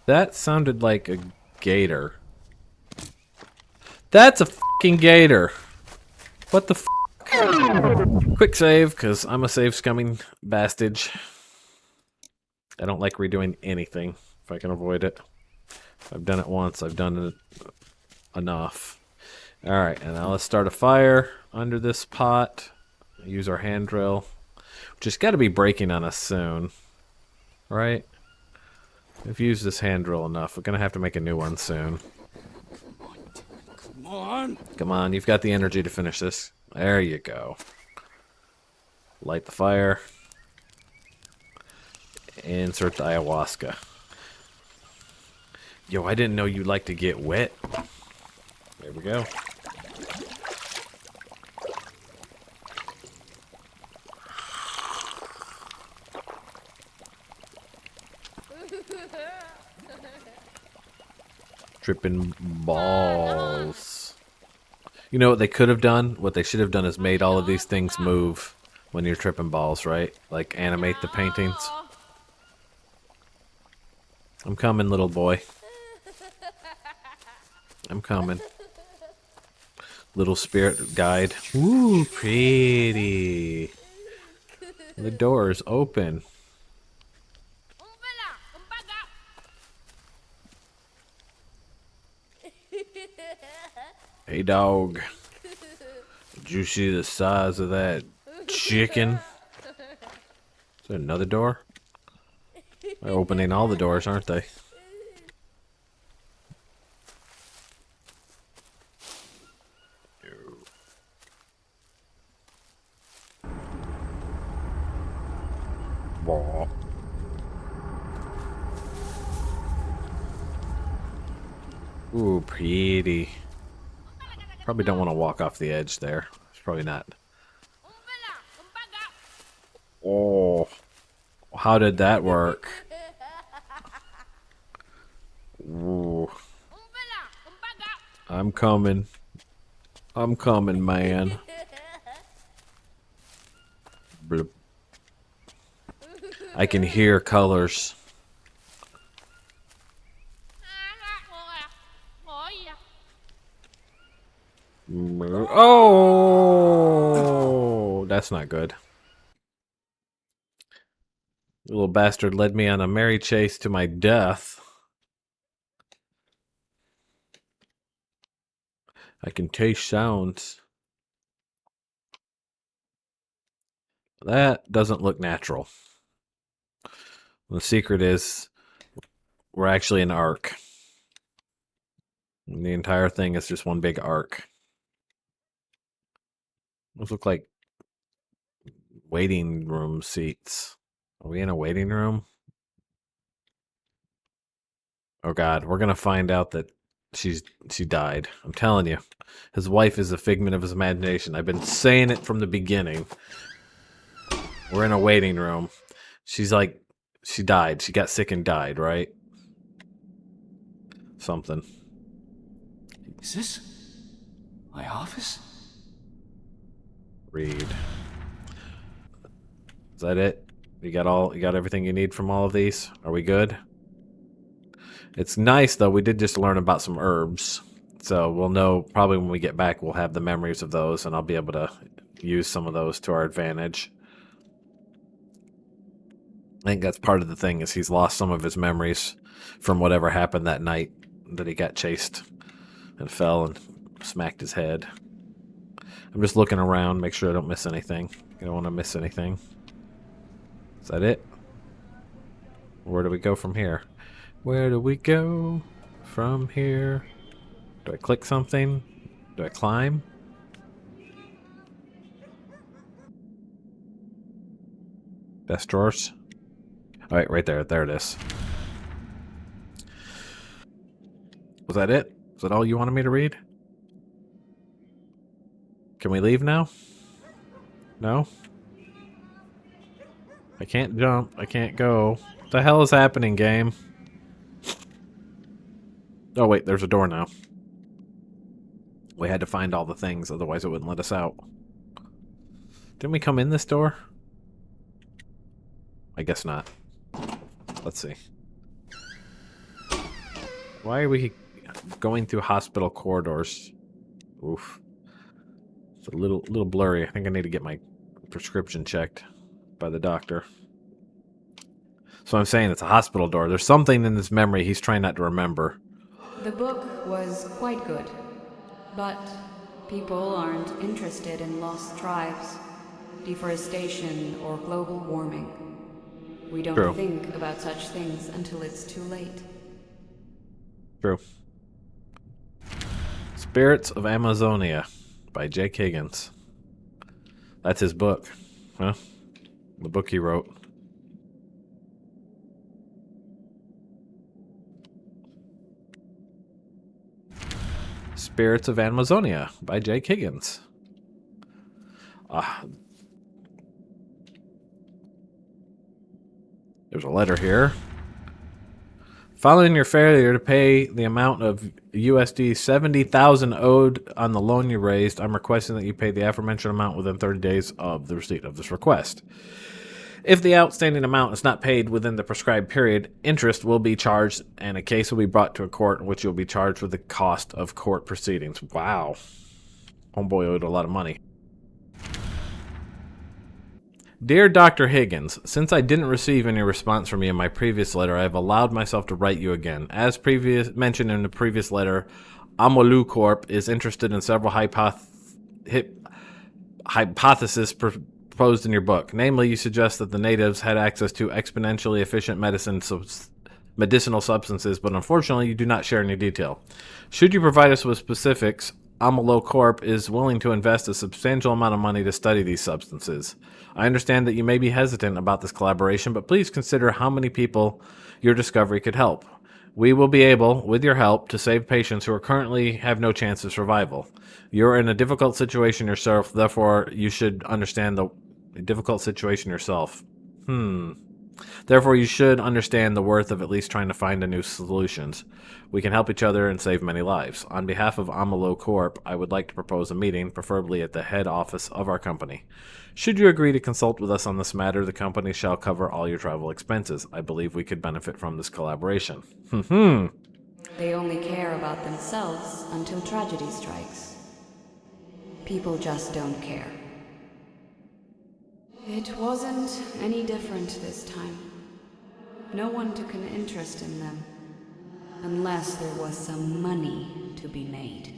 That sounded like a gator. That's a fucking gator. What the f? Quick save, because I'm a save scumming bastard. I don't like redoing anything if I can avoid it. I've done it once. I've done it enough. Alright, and now let's start a fire under this pot. Use our hand drill. Which has got to be breaking on us soon. Right? We've used this hand drill enough. We're going to have to make a new one soon. Come on. Come on, you've got the energy to finish this. There you go. Light the fire. Insert the ayahuasca. Yo, I didn't know you like to get wet. There we go. Tripping balls. You know what they could have done? What they should have done is made all of these things move when you're tripping balls, right? Like animate the paintings. I'm coming, little boy. I'm coming. Little spirit guide. Ooh, pretty. The door is open. Hey, dog. Did you see the size of that chicken? Is there another door? They're opening all the doors, aren't they? Ooh, pretty. Probably don't want to walk off the edge there. It's probably not. Oh, how did that work? Ooh. I'm coming. I'm coming, man. Bloop. I can hear colors. Oh, that's not good. The little bastard led me on a merry chase to my death. I can taste sounds. That doesn't look natural. The secret is we're actually an arc. And the entire thing is just one big arc. Those look like waiting room seats. Are we in a waiting room? Oh god, we're gonna find out that she died. I'm telling you. His wife is a figment of his imagination. I've been saying it from the beginning. We're in a waiting room. She's like, she died. She got sick and died, right? Something. Is this my office? Read. Is that it? You got everything you need from all of these? Are we good? It's nice though, we did just learn about some herbs. So we'll know probably when we get back we'll have the memories of those and I'll be able to use some of those to our advantage. I think that's part of the thing is he's lost some of his memories from whatever happened that night that he got chased and fell and smacked his head. I'm just looking around, make sure I don't miss anything. I don't want to miss anything. Is that it? Where do we go from here? Where do we go from here? Do I click something? Do I climb? Best drawers? Alright, right there. There it is. Was that it? Is that all you wanted me to read? Can we leave now? No? I can't jump. I can't go. What the hell is happening, game? Oh, wait. There's a door now. We had to find all the things, otherwise it wouldn't let us out. Didn't we come in this door? I guess not. Let's see. Why are we going through hospital corridors? Oof. It's a little blurry. I think I need to get my prescription checked by the doctor. So I'm saying it's a hospital door. There's something in this memory he's trying not to remember. The book was quite good, but people aren't interested in lost tribes, deforestation, or global warming. We don't True. think about such things until it's too late. True. Spirits of Amazonia by Jake Higgins. That's his book. Huh? The book he wrote. Spirits of Amazonia by Jake Higgins. There's a letter here. Following your failure to pay the amount of USD 70,000 owed on the loan you raised, I'm requesting that you pay the aforementioned amount within 30 days of the receipt of this request. If the outstanding amount is not paid within the prescribed period, interest will be charged and a case will be brought to a court in which you'll be charged with the cost of court proceedings. Wow. Homeboy owed a lot of money. Dear Dr. Higgins, since I didn't receive any response from you in my previous letter, I have allowed myself to write you again. As mentioned in the previous letter, Amalu Corp is interested in several hypotheses proposed in your book. Namely, you suggest that the natives had access to exponentially efficient medicinal substances, but unfortunately you do not share any detail. Should you provide us with specifics, Amalo Corp is willing to invest a substantial amount of money to study these substances. I understand that you may be hesitant about this collaboration, but please consider how many people your discovery could help. We will be able, with your help, to save patients who are currently have no chance of survival. You're in a difficult situation yourself, therefore you should understand the difficult situation yourself. Therefore, you should understand the worth of at least trying to find a new solutions. We can help each other and save many lives. On behalf of Amalo Corp, I would like to propose a meeting, preferably at the head office of our company. Should you agree to consult with us on this matter, the company shall cover all your travel expenses. I believe we could benefit from this collaboration. They only care about themselves until tragedy strikes. People just don't care. It wasn't any different this time. No one took an interest in them, unless there was some money to be made.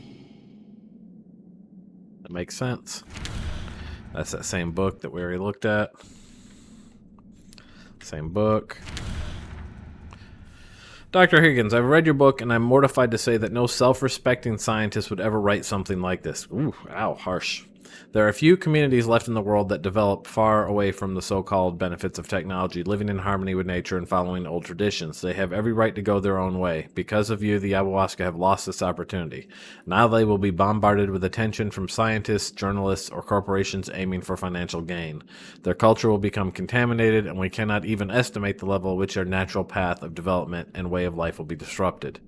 That makes sense. That's that same book that we already looked at. Same book. Dr. Higgins, I've read your book, and I'm mortified to say that no self-respecting scientist would ever write something like this. Ooh, ow, harsh. There are few communities left in the world that develop far away from the so-called benefits of technology, living in harmony with nature and following old traditions. They have every right to go their own way. Because of you, the Ayahuasca have lost this opportunity. Now they will be bombarded with attention from scientists, journalists, or corporations aiming for financial gain. Their culture will become contaminated, and we cannot even estimate the level at which their natural path of development and way of life will be disrupted.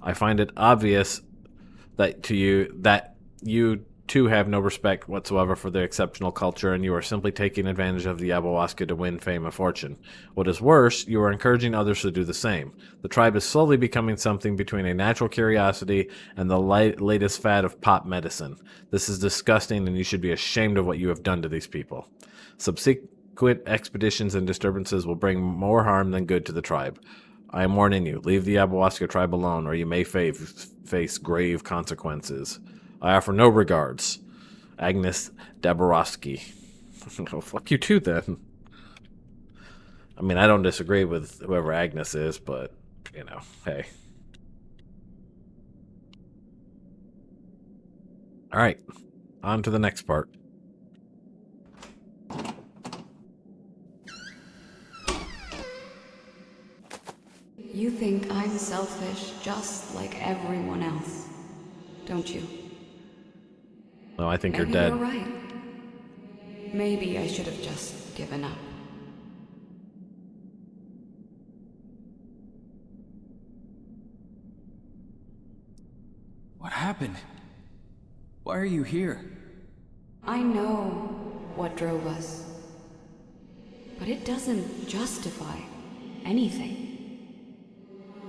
I find it obvious that you too have no respect whatsoever for their exceptional culture, and you are simply taking advantage of the ayahuasca to win fame and fortune. What is worse, you are encouraging others to do the same. The tribe is slowly becoming something between a natural curiosity and the latest fad of pop medicine. This is disgusting, and you should be ashamed of what you have done to these people. Subsequent expeditions and disturbances will bring more harm than good to the tribe. I am warning you, leave the ayahuasca tribe alone, or you may face grave consequences. I offer no regards. Agnes Dabrowski. Oh, fuck you too, then. I mean, I don't disagree with whoever Agnes is, but, you know, hey. Alright, on to the next part. You think I'm selfish just like everyone else, don't you? No, I think Maybe you're dead. You're right. Maybe I should have just given up. What happened? Why are you here? I know what drove us, but it doesn't justify anything.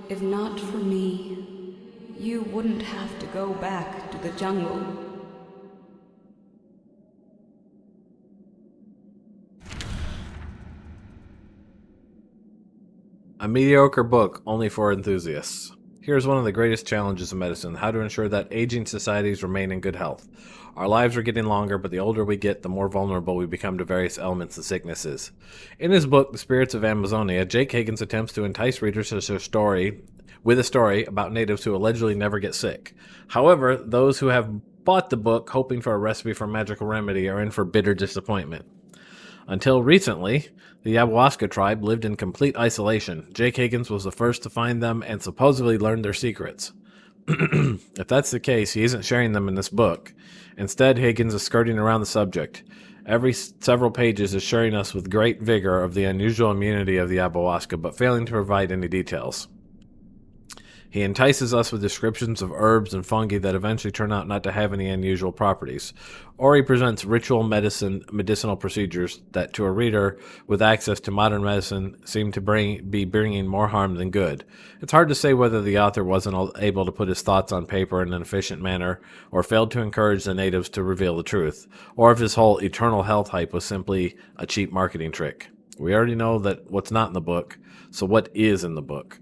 If not for me, you wouldn't have to go back to the jungle. A mediocre book only for enthusiasts. Here's one of the greatest challenges of medicine: how to ensure that aging societies remain in good health. Our lives are getting longer, but the older we get, the more vulnerable we become to various ailments and sicknesses. In his book, The Spirits of Amazonia, Jake Higgins attempts to entice readers with a story about natives who allegedly never get sick. However, those who have bought the book hoping for a recipe for a magical remedy are in for bitter disappointment. Until recently, the Ayahuasca tribe lived in complete isolation. Jake Higgins was the first to find them and supposedly learned their secrets. If that's the case, he isn't sharing them in this book. Instead, Higgins is skirting around the subject. Every several pages is sharing us with great vigor of the unusual immunity of the ayahuasca, but failing to provide any details. He entices us with descriptions of herbs and fungi that eventually turn out not to have any unusual properties. Or he presents ritual medicinal procedures that, to a reader with access to modern medicine, seem to be bringing more harm than good. It's hard to say whether the author wasn't able to put his thoughts on paper in an efficient manner, or failed to encourage the natives to reveal the truth, or if his whole eternal health hype was simply a cheap marketing trick. We already know that what's not in the book, so what is in the book?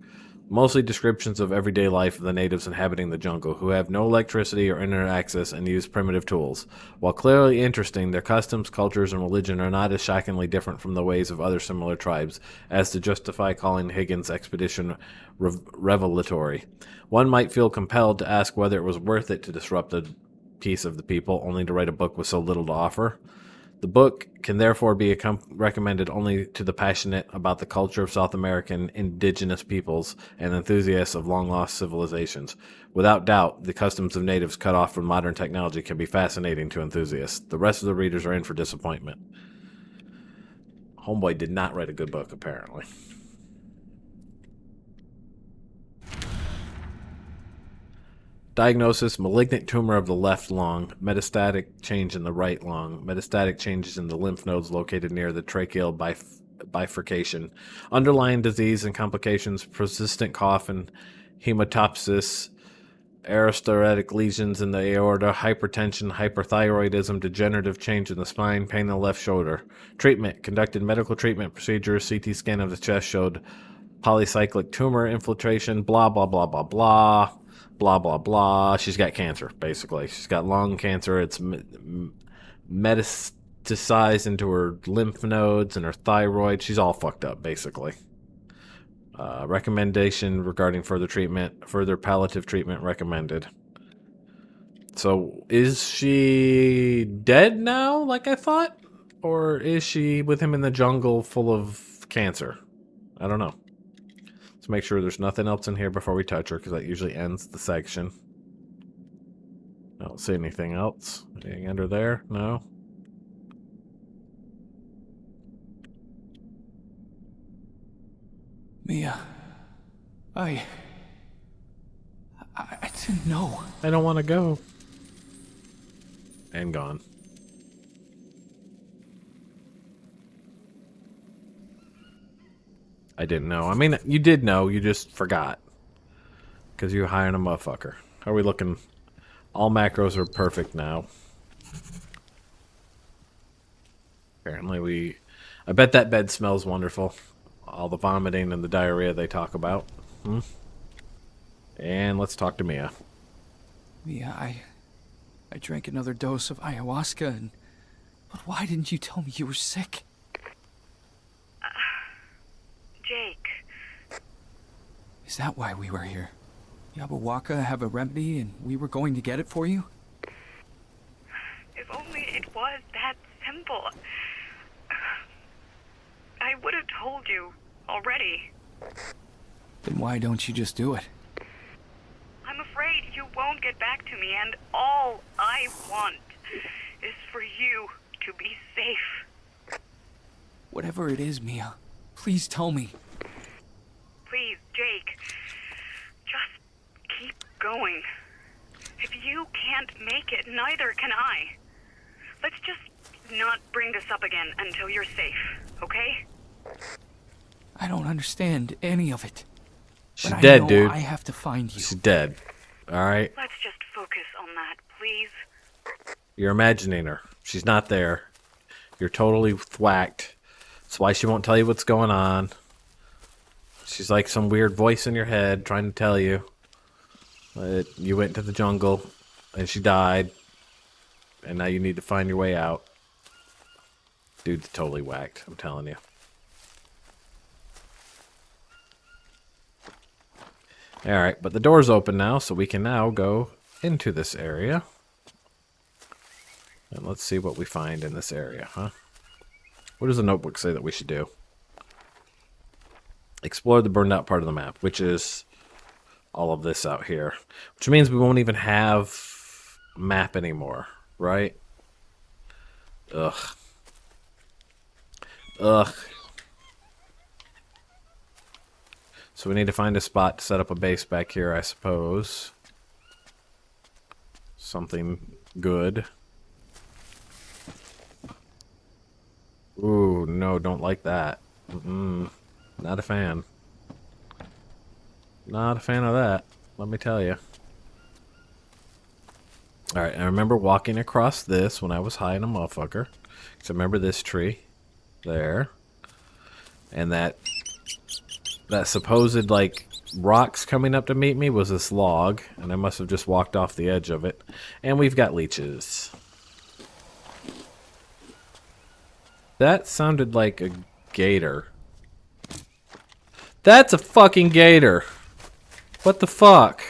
Mostly descriptions of everyday life of the natives inhabiting the jungle, who have no electricity or internet access and use primitive tools. While clearly interesting, their customs, cultures, and religion are not as shockingly different from the ways of other similar tribes as to justify calling Higgins' expedition revelatory. One might feel compelled to ask whether it was worth it to disrupt the peace of the people, only to write a book with so little to offer. The book can therefore be recommended only to the passionate about the culture of South American indigenous peoples and enthusiasts of long-lost civilizations. Without doubt, the customs of natives cut off from modern technology can be fascinating to enthusiasts. The rest of the readers are in for disappointment. Homeboy did not write a good book, apparently. Diagnosis: malignant tumor of the left lung, metastatic change in the right lung, metastatic changes in the lymph nodes located near the tracheal bifurcation, underlying disease and complications: persistent cough and hematopsis, aristocratic lesions in the aorta, hypertension, hyperthyroidism, degenerative change in the spine, pain in the left shoulder. Treatment: conducted medical treatment procedures. CT scan of the chest showed polycyclic tumor infiltration, blah, blah, blah, blah, blah. Blah, blah, blah. She's got cancer, basically. She's got lung cancer. It's metastasized into her lymph nodes and her thyroid. She's all fucked up, basically. Recommendation regarding further treatment. Further palliative treatment recommended. So, is she dead now, like I thought? Or is she with him in the jungle full of cancer? I don't know. Let's make sure there's nothing else in here before we touch her, because that usually ends the section. I don't see anything else. Anything under there? No. Mia, I didn't know. I don't want to go. And gone. I didn't know. I mean, you did know, you just forgot. Because you're high on a motherfucker. How are we looking? All macros are perfect now. Apparently I bet that bed smells wonderful. All the vomiting and the diarrhea they talk about. And let's talk to Mia. Mia, I drank another dose of ayahuasca, but why didn't you tell me you were sick? Jake. Is that why we were here? Yabuwaka have a remedy and we were going to get it for you? If only it was that simple. I would have told you already. Then why don't you just do it? I'm afraid you won't get back to me, and all I want is for you to be safe. Whatever it is, Mia, please tell me. Please, Jake. Just keep going. If you can't make it, neither can I. Let's just not bring this up again until you're safe, okay? I don't understand any of it. She's but dead, I know dude. I have to find you. She's dead. Alright? Let's just focus on that, please. You're imagining her. She's not there. You're totally thwacked. That's why she won't tell you what's going on. She's like some weird voice in your head trying to tell you that you went to the jungle and she died. And now you need to find your way out. Dude's totally whacked, I'm telling you. Alright, but the door's open now, so we can now go into this area. And let's see what we find in this area, huh? What does the notebook say that we should do? Explore the burned out part of the map, which is all of this out here. Which means we won't even have a map anymore, right? Ugh. Ugh. So we need to find a spot to set up a base back here, I suppose. Something good. Ooh, no, don't like that. Not a fan. Not a fan of that, let me tell you. Alright, I remember walking across this when I was high in a motherfucker. So I remember this tree. There. And that supposed, like, rocks coming up to meet me was this log. And I must have just walked off the edge of it. And we've got leeches. That sounded like a gator. That's a fucking gator. What the fuck?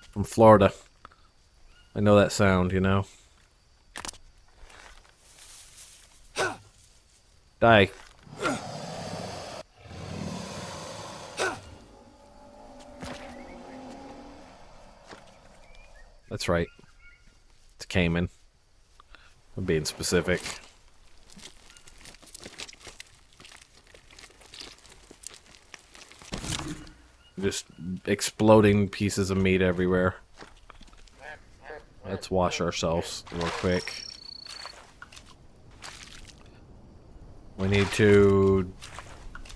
From Florida. I know that sound, you know. Die. That's right. It's a caiman. I'm being specific. Just exploding pieces of meat everywhere. Let's wash ourselves real quick. We need to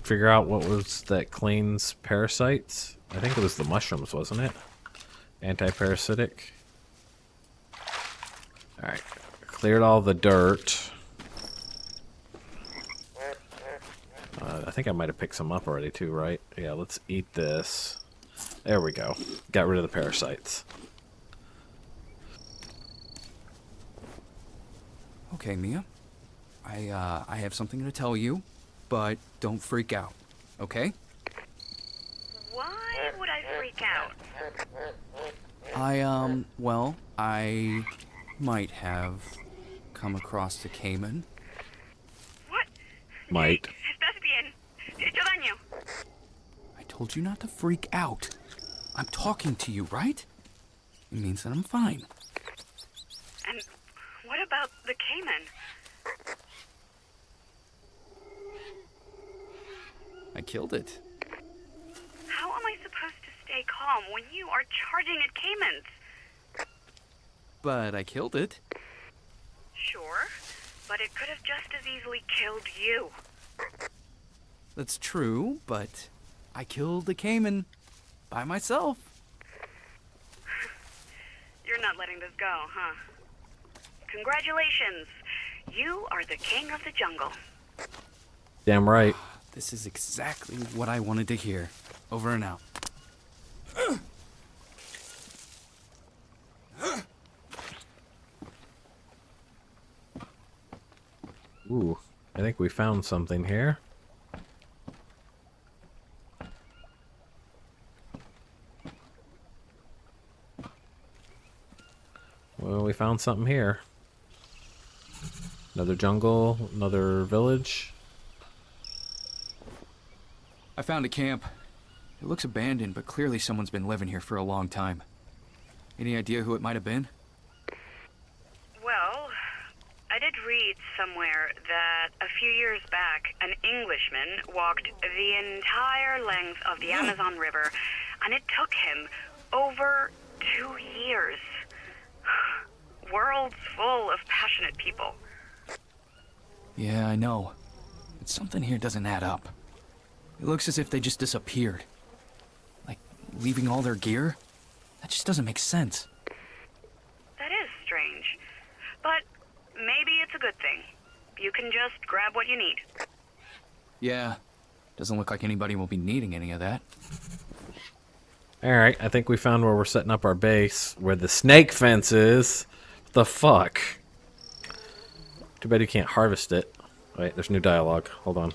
figure out what was that cleans parasites. I think it was the mushrooms, wasn't it? Anti-parasitic. Alright. Cleared all the dirt. I think I might have picked some up already too, right? Yeah, let's eat this. There we go. Got rid of the parasites. Okay, Mia. I have something to tell you, but don't freak out, okay? Why would I freak out? Well, I might have come across the caiman. What? Might. ¿Estás bien? ¿Te he hecho daño? I told you not to freak out. I'm talking to you, right? It means that I'm fine. And what about the caiman? I killed it. How am I supposed to stay calm when you are charging at caimans? But I killed it. Sure, but it could have just as easily killed you. That's true, but I killed the caiman by myself. You're not letting this go, huh? Congratulations. You are the king of the jungle. Damn right. This is exactly what I wanted to hear. Over and out. Ooh, I think we found something here. Well, we found something here. Another jungle, another village. I found a camp. It looks abandoned, but clearly someone's been living here for a long time. Any idea who it might have been? Well, I did read somewhere that a few years back, an Englishman walked the entire length of the Amazon River, and it took him over 2 years. Worlds full of passionate people. Yeah, I know. But something here doesn't add up. It looks as if they just disappeared. leaving all their gear? That just doesn't make sense. That is strange. But maybe it's a good thing. You can just grab what you need. Yeah. Doesn't look like anybody will be needing any of that. Alright, I think we found where we're setting up our base. Where the snake fence is. What the fuck? Too bad you can't harvest it. Wait, there's new dialogue. Hold on.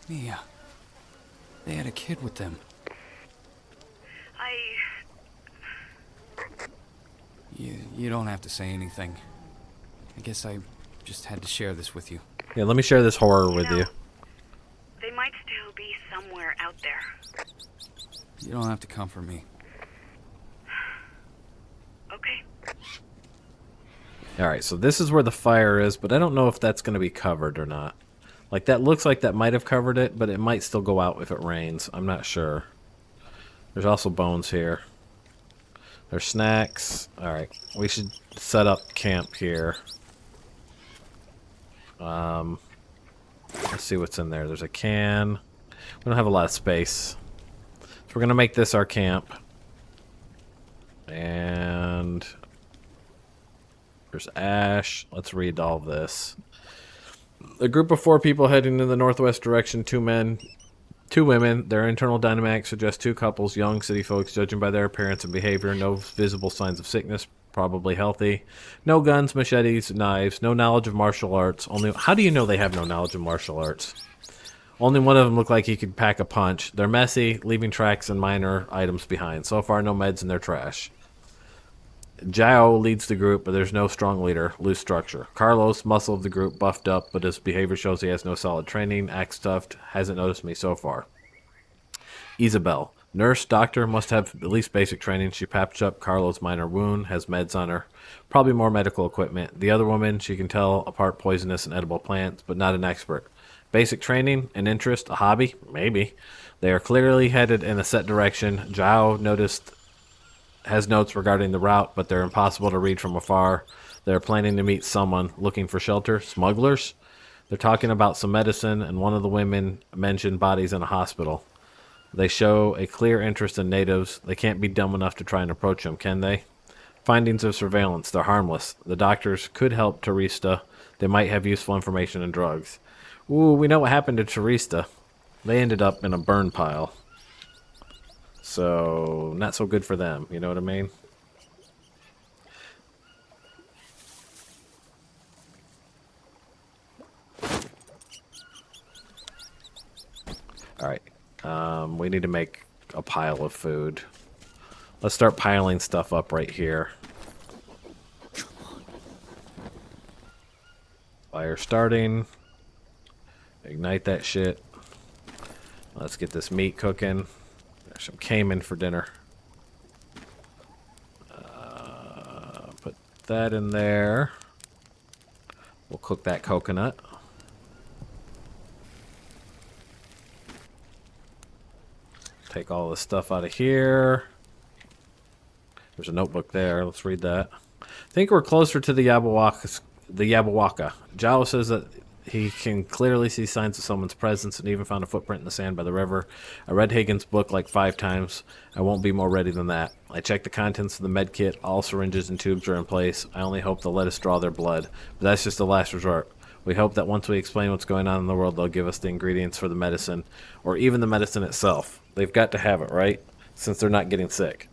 Mia. They had a kid with them. You don't have to say anything. I guess I just had to share this with you. Yeah, let me share this horror with you. They might still be somewhere out there. You don't have to comfort me. Okay. Alright, so this is where the fire is, but I don't know if that's going to be covered or not. Like, that looks like that might have covered it, but it might still go out if it rains. I'm not sure. There's also bones here. There's snacks. Alright, we should set up camp here. Let's see what's in there. There's a can. We don't have a lot of space. So we're going to make this our camp. And there's ash. Let's read all this. A group of 4 people heading in the northwest direction. 2 men, 2 women. Their internal dynamics suggest 2 couples, young city folks, judging by their appearance and behavior. No visible signs of sickness. Probably healthy. No guns, machetes, knives. No knowledge of martial arts. Only. How do you know they have no knowledge of martial arts? Only one of them looked like he could pack a punch. They're messy, leaving tracks and minor items behind. So far, no meds in their trash. Zhao leads the group, but there's no strong leader. Loose structure. Carlos, muscle of the group, buffed up, but his behavior shows he has no solid training. Acts tough. Hasn't noticed me so far. Isabel. Nurse, doctor, must have at least basic training. She patched up Carlos' minor wound, has meds on her. Probably more medical equipment. The other woman, she can tell apart poisonous and edible plants, but not an expert. Basic training, an interest, a hobby? Maybe. They are clearly headed in a set direction. Zhao has notes regarding the route, but they're impossible to read from afar. They're planning to meet someone looking for shelter. Smugglers? They're talking about some medicine, and one of the women mentioned bodies in a hospital. They show a clear interest in natives. They can't be dumb enough to try and approach them, can they? Findings of surveillance. They're harmless. The doctors could help Teresa. They might have useful information and drugs. Ooh, we know what happened to Teresa. They ended up in a burn pile. So, not so good for them. You know what I mean? Alright. We need to make a pile of food. Let's start piling stuff up right here. Fire starting. Ignite that shit. Let's get this meat cooking. There's some caiman for dinner. Put that in there. We'll cook that coconut. Take all this stuff out of here. There's a notebook there. Let's read that. I think we're closer to the Yabawaka. Zhao says that he can clearly see signs of someone's presence and even found a footprint in the sand by the river. I read Higgins' book like 5 times. I won't be more ready than that. I checked the contents of the med kit. All syringes and tubes are in place. I only hope they'll let us draw their blood. But that's just a last resort. We hope that once we explain what's going on in the world, they'll give us the ingredients for the medicine, or even the medicine itself. They've got to have it, right? Since they're not getting sick.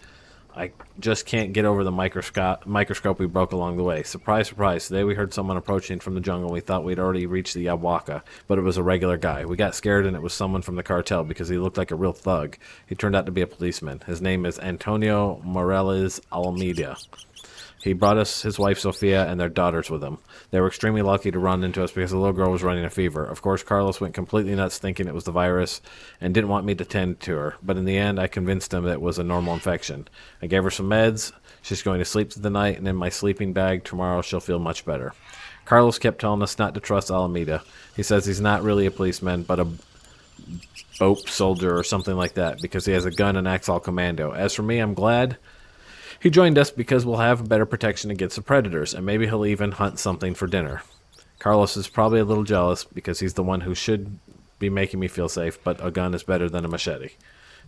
I just can't get over the microscope we broke along the way. Surprise, surprise. Today we heard someone approaching from the jungle. We thought we'd already reached the Yabwaka, but it was a regular guy. We got scared and it was someone from the cartel because he looked like a real thug. He turned out to be a policeman. His name is Antonio Morales Alameda. He brought us his wife Sophia and their daughters with him. They were extremely lucky to run into us because the little girl was running a fever. Of course, Carlos went completely nuts thinking it was the virus and didn't want me to tend to her. But in the end, I convinced him that it was a normal infection. I gave her some meds. She's going to sleep through the night, and in my sleeping bag tomorrow she'll feel much better. Carlos kept telling us not to trust Alameda. He says he's not really a policeman, but a BOP soldier or something like that because he has a gun and acts all commando. As for me, I'm glad he joined us because we'll have better protection against the predators, and maybe he'll even hunt something for dinner. Carlos is probably a little jealous because he's the one who should be making me feel safe, but a gun is better than a machete.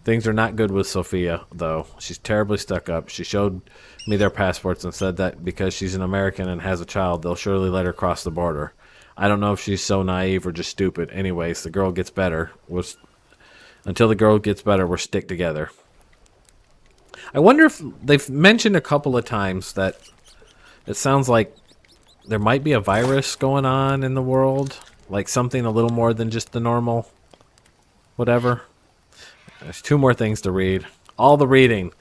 Things are not good with Sophia, though. She's terribly stuck up. She showed me their passports and said that because she's an American and has a child, they'll surely let her cross the border. I don't know if she's so naive or just stupid. Anyways, the girl gets better. Until the girl gets better, we'll stick together. I wonder if they've mentioned a couple of times that it sounds like there might be a virus going on in the world. Like something a little more than just the normal whatever. There's 2 more things to read. All the reading.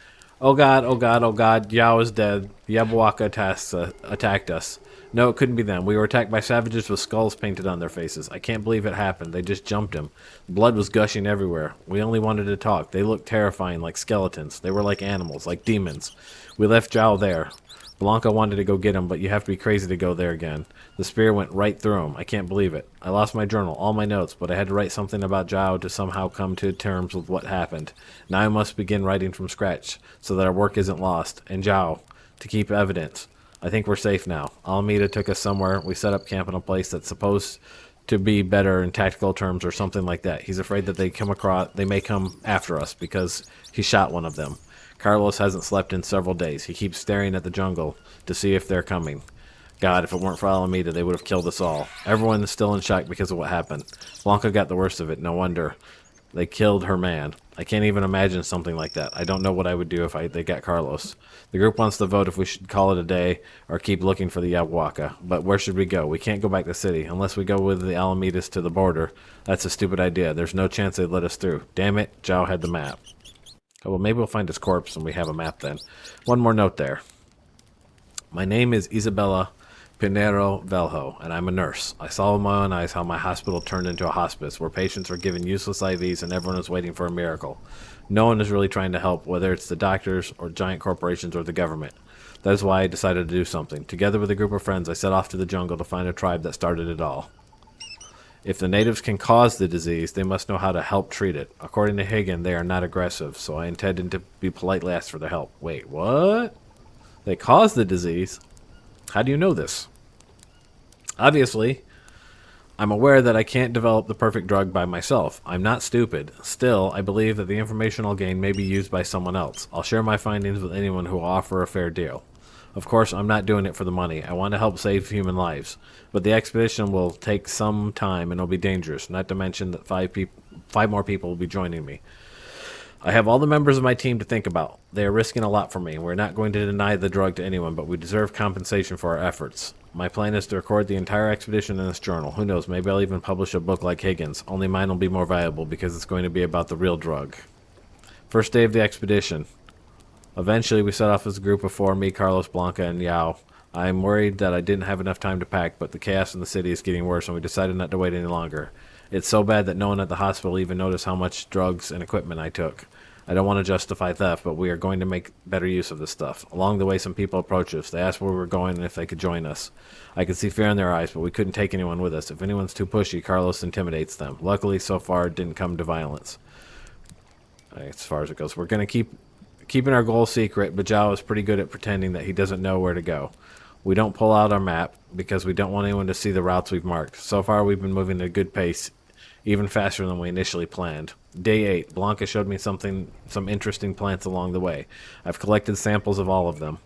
Oh god, oh god, oh god. Yao is dead. The Yabuaka attacked us. No, it couldn't be them. We were attacked by savages with skulls painted on their faces. I can't believe it happened. They just jumped him. Blood was gushing everywhere. We only wanted to talk. They looked terrifying, like skeletons. They were like animals, like demons. We left Zhao there. Blanca wanted to go get him, but you have to be crazy to go there again. The spear went right through him. I can't believe it. I lost my journal, all my notes, but I had to write something about Zhao to somehow come to terms with what happened. Now I must begin writing from scratch, so that our work isn't lost. And Zhao, to keep evidence. I think we're safe now. Alameda took us somewhere. We set up camp in a place that's supposed to be better in tactical terms or something like that. He's afraid that they may come after us because he shot one of them. Carlos hasn't slept in several days. He keeps staring at the jungle to see if they're coming. God, if it weren't for Alameda, they would have killed us all. Everyone is still in shock because of what happened. Blanca got the worst of it. No wonder. They killed her man. I can't even imagine something like that. I don't know what I would do if they got Carlos. The group wants to vote if we should call it a day or keep looking for the Yabuaka. But where should we go? We can't go back to the city. Unless we go with the Alamedas to the border. That's a stupid idea. There's no chance they'd let us through. Damn it, Zhao had the map. Oh, well, maybe we'll find his corpse and we have a map then. One more note there. My name is Isabella Pinero Velho, and I'm a nurse. I saw with my own eyes how my hospital turned into a hospice, where patients were given useless IVs and everyone was waiting for a miracle. No one is really trying to help, whether it's the doctors or giant corporations or the government. That is why I decided to do something. Together with a group of friends, I set off to the jungle to find a tribe that started it all. If the natives can cause the disease, they must know how to help treat it. According to Higgin, they are not aggressive, so I intended to be politely asked for their help. Wait, what? They cause the disease? How do you know this? Obviously, I'm aware that I can't develop the perfect drug by myself. I'm not stupid. Still, I believe that the information I'll gain may be used by someone else. I'll share my findings with anyone who will offer a fair deal. Of course, I'm not doing it for the money. I want to help save human lives. But the expedition will take some time and it'll be dangerous, not to mention that 5 more people will be joining me. I have all the members of my team to think about. They are risking a lot for me. We're not going to deny the drug to anyone, but we deserve compensation for our efforts. My plan is to record the entire expedition in this journal. Who knows, maybe I'll even publish a book like Higgins. Only mine will be more valuable because it's going to be about the real drug. First day of the expedition. Eventually, we set off as a group of 4, me, Carlos, Blanca, and Yao. I'm worried that I didn't have enough time to pack, but the chaos in the city is getting worse, and we decided not to wait any longer. It's so bad that no one at the hospital even noticed how much drugs and equipment I took. I don't want to justify theft, but we are going to make better use of this stuff. Along the way, some people approached us. They asked where we were going and if they could join us. I could see fear in their eyes, but we couldn't take anyone with us. If anyone's too pushy, Carlos intimidates them. Luckily, so far, it didn't come to violence. As far as it goes, we're going to keeping our goal secret, but Zhao is pretty good at pretending that he doesn't know where to go. We don't pull out our map because we don't want anyone to see the routes we've marked. So far, we've been moving at a good pace, even faster than we initially planned. Day 8, Blanca showed me some interesting plants along the way. I've collected samples of all of them.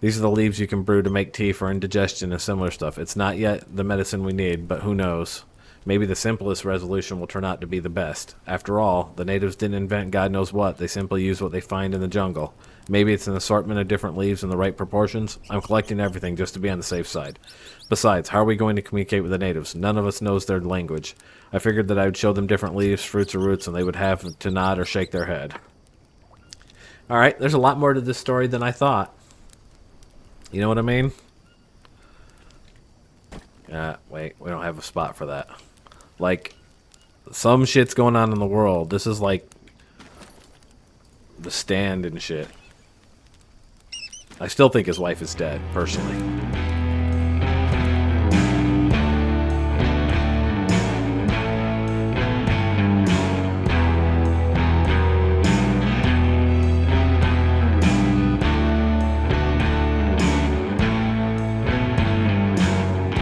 These are the leaves you can brew to make tea for indigestion and similar stuff. It's not yet the medicine we need, but who knows? Maybe the simplest resolution will turn out to be the best. After all, the natives didn't invent God knows what. They simply use what they find in the jungle. Maybe it's an assortment of different leaves in the right proportions. I'm collecting everything just to be on the safe side. Besides, how are we going to communicate with the natives? None of us knows their language. I figured that I would show them different leaves, fruits, or roots, and they would have to nod or shake their head. Alright, there's a lot more to this story than I thought. You know what I mean? Wait, we don't have a spot for that. Like, some shit's going on in the world. This is like The Stand and shit. I still think his wife is dead, personally.